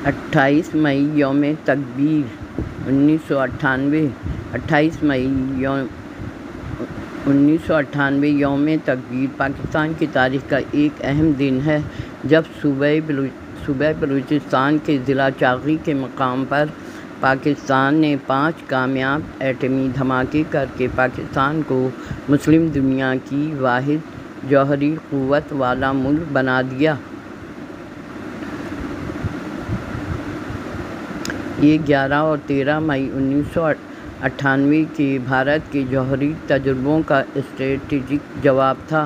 28 مئی یوم تکبیر 1998 28 مئی 1998 یوم تکبیر پاکستان کی تاریخ کا ایک اہم دن ہے، جب صوبہ بلوچستان کے ضلع چاغی کے مقام پر پاکستان نے 5 کامیاب ایٹمی دھماکے کر کے پاکستان کو مسلم دنیا کی واحد جوہری قوت والا ملک بنا دیا۔ یہ 11 اور 13 مئی 1998 کے بھارت کے جوہری تجربوں کا اسٹریٹجک جواب تھا۔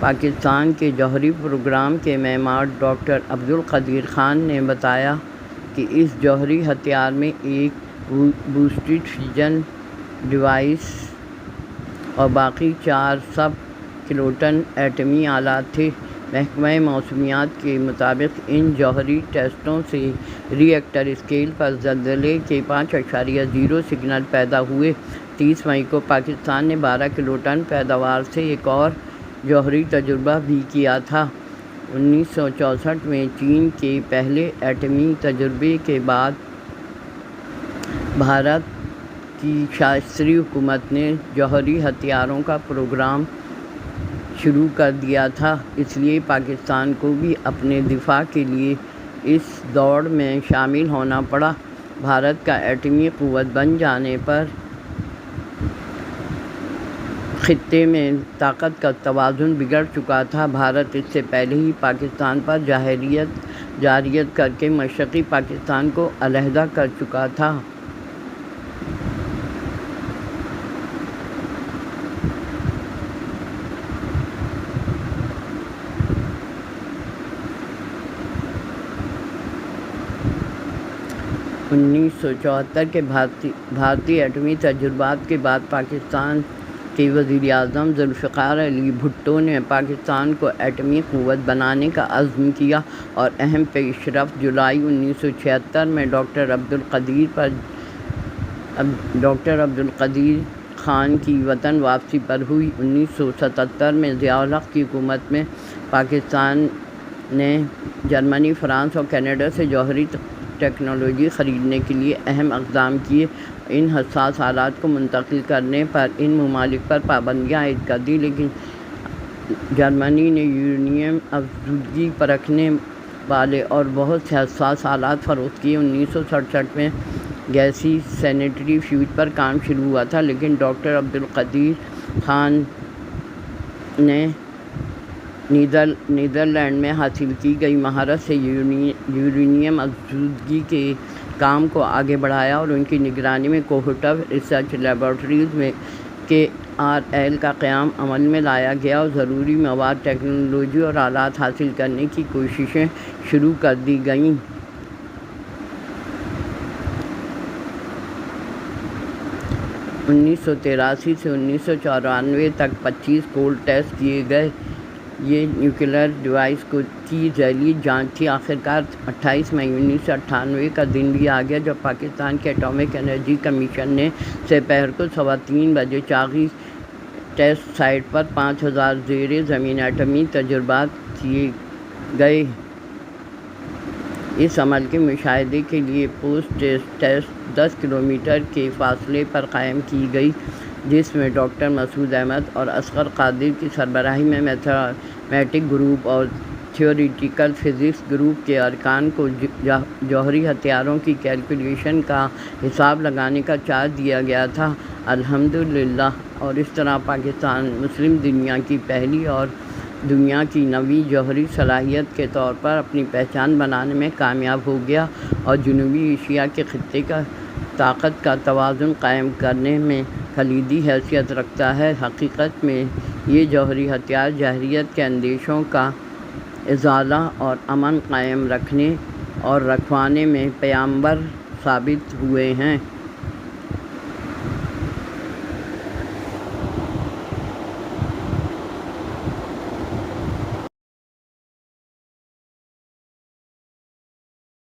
پاکستان کے جوہری پروگرام کے معمار ڈاکٹر عبدالقدیر خان نے بتایا کہ اس جوہری ہتھیار میں ایک بوسٹڈ فیژن ڈیوائس اور باقی 4 سب کلوٹن ایٹمی آلات تھے۔ محکمہ موسمیات کے مطابق ان جوہری ٹیسٹوں سے ری ایکٹر اسکیل پر زلزلے کے 5.0 سگنل پیدا ہوئے۔ 30 مئی کو پاکستان نے 12 کلوٹن پیداوار سے ایک اور جوہری تجربہ بھی کیا تھا۔ 1964 میں چین کے پہلے ایٹمی تجربے کے بعد بھارت کی شاستری حکومت نے جوہری ہتھیاروں کا پروگرام شروع کر دیا تھا، اس لیے پاکستان کو بھی اپنے دفاع کے لیے اس دوڑ میں شامل ہونا پڑا۔ بھارت کا ایٹمی قوت بن جانے پر خطے میں طاقت کا توازن بگڑ چکا تھا۔ بھارت اس سے پہلے ہی پاکستان پر جارحیت کر کے مشرقی پاکستان کو علیحدہ کر چکا تھا۔ انیس سو 74 کے بھارتی ایٹمی تجربات کے بعد پاکستان کے وزیر اعظم ذوالفقار علی بھٹو نے پاکستان کو ایٹمی قوت بنانے کا عزم کیا اور اہم پیش رفت جولائی 1976 میں ڈاکٹر عبدالقدیر خان کی وطن واپسی پر ہوئی۔ 1977 میں ضیاء الحق کی حکومت میں پاکستان نے جرمنی، فرانس اور کینیڈا سے جوہری ٹیکنالوجی خریدنے کے لیے اہم اقدام کیے۔ ان حساس آلات کو منتقل کرنے پر ان ممالک پر پابندیاں عائد کر دیں، لیکن جرمنی نے یورینیم افزودگی پرکھنے والے اور بہت سے حساس آلات فروخت کیے۔ 1967 میں گیسی سینیٹری فیوز پر کام شروع ہوا تھا، لیکن ڈاکٹر عبدالقدیر خان نے نیدرلینڈ میں حاصل کی گئی مہارت سے یورینیم افزودگی کے کام کو آگے بڑھایا اور ان کی نگرانی میں کوہٹو ریسرچ لیبارٹریز میں KRL کا قیام عمل میں لایا گیا اور ضروری مواد، ٹیکنالوجی اور آلات حاصل کرنے کی کوششیں شروع کر دی گئیں۔ 1983 سے 1994 تک 25 کولڈ ٹیسٹ کیے گئے۔ یہ نیوکلیئر ڈیوائس کی ذیلی جانچ تھی۔ آخرکار 28 مئی 1998 کا دن بھی آ گیا جب پاکستان کے ایٹامک انرجی کمیشن نے سپہر کو 3:15 بجے چاغی ٹیسٹ سائٹ پر 5000 زیر زمین ایٹمی تجربات کیے گئے۔ اس عمل کے مشاہدے کے لیے پوسٹ ٹیسٹ 10 کلومیٹر کے فاصلے پر قائم کی گئی، جس میں ڈاکٹر مسعود احمد اور اصغر قادر کی سربراہی میں میتھمیٹک گروپ اور تھیوریٹیکل فزکس گروپ کے ارکان کو جوہری ہتھیاروں کی کیلکولیشن کا حساب لگانے کا چارج دیا گیا تھا۔ الحمدللہ، اور اس طرح پاکستان مسلم دنیا کی پہلی اور دنیا کی نویں جوہری صلاحیت کے طور پر اپنی پہچان بنانے میں کامیاب ہو گیا اور جنوبی ایشیا کے خطے کا طاقت کا توازن قائم کرنے میں کلیدی حیثیت رکھتا ہے۔ حقیقت میں یہ جوہری ہتھیار جارحیت کے اندیشوں کا ازالہ اور امن قائم رکھنے اور رکھوانے میں پیامبر ثابت ہوئے ہیں۔